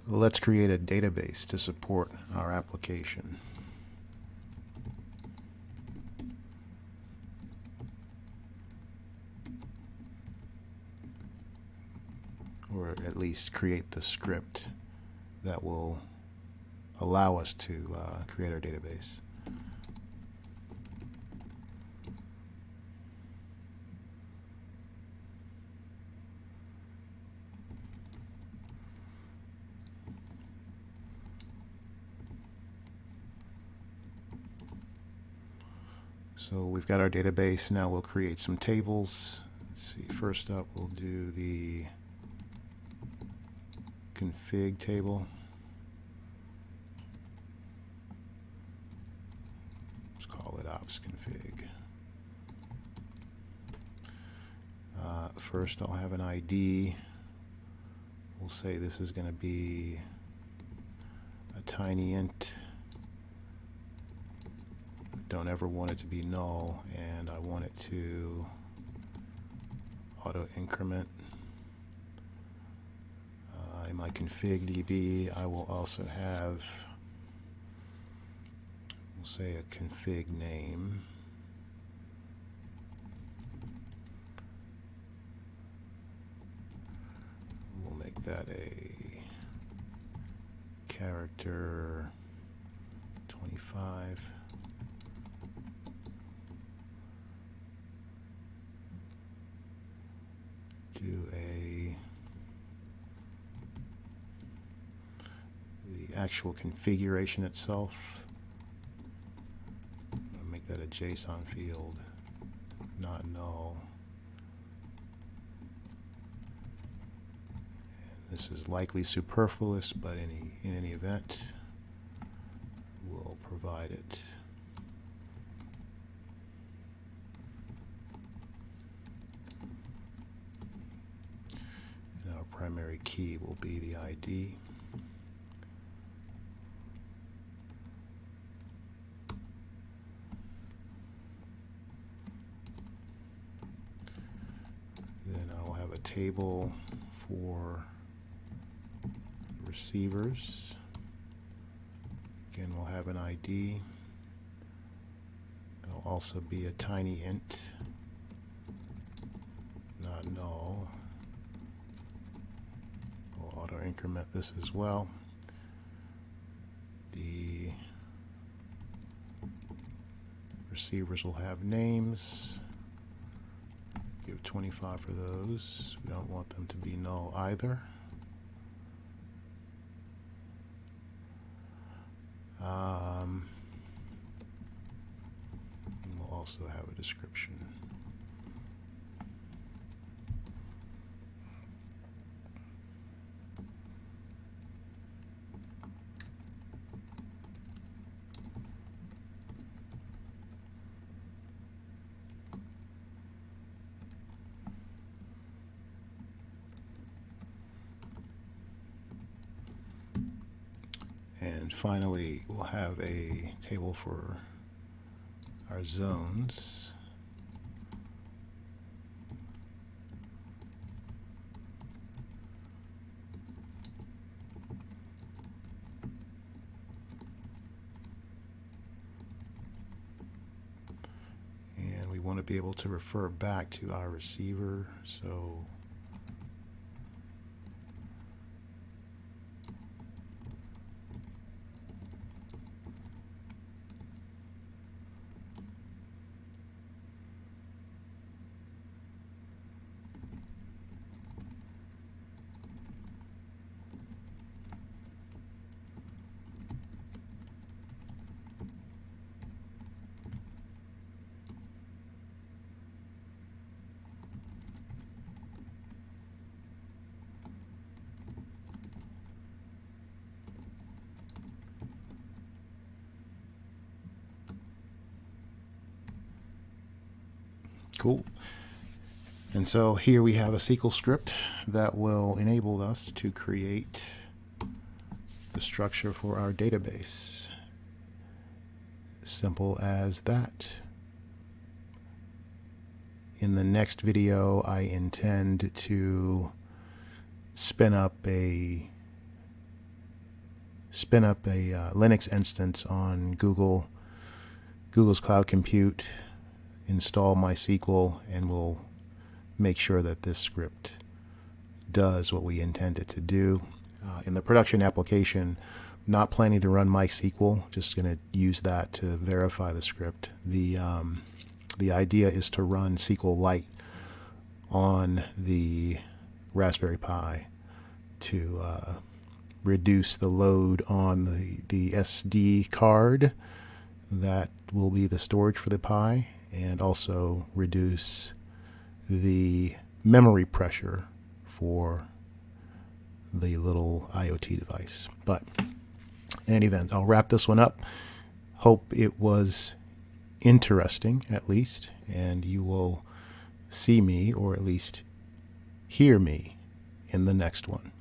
Let's create a database to support our application. Or at least create the script that will allow us to create our database. So we've got our database. Now we'll create some tables. Let's see. First up, we'll do the config table. Let's call it ops config. First, I'll have an ID. We'll say this is going to be a tiny int. Don't ever want it to be null, and I want it to auto increment. In my config DB, I will also have, we'll say, a config name. We'll make that a character 25. Do the actual configuration itself. I'll make that a JSON field, not null. And this is likely superfluous, but in any event, we'll provide it. Primary key will be the ID. Then I'll have a table for receivers. Again, we'll have an ID. It'll also be a tiny int, not null. Auto increment this as well. The receivers will have names. Give 25 for those. We don't want them to be null either. We'll also have a description. And finally, we'll have a table for our zones. And we want to be able to refer back to our receiver, so cool. And so here we have a SQL script that will enable us to create the structure for our database. Simple as that. In the next video, I intend to spin up a spin up a Linux instance on Google's Cloud Compute, install MySQL, and we'll make sure that this script does what we intend it to do. In the production application, not planning to run MySQL, just going to use that to verify the script. The idea is to run SQLite on the Raspberry Pi to reduce the load on the SD card that will be the storage for the Pi, and also reduce the memory pressure for the little IoT device. But in any event, I'll wrap this one up. Hope it was interesting, at least, and you will see me, or at least hear me, in the next one.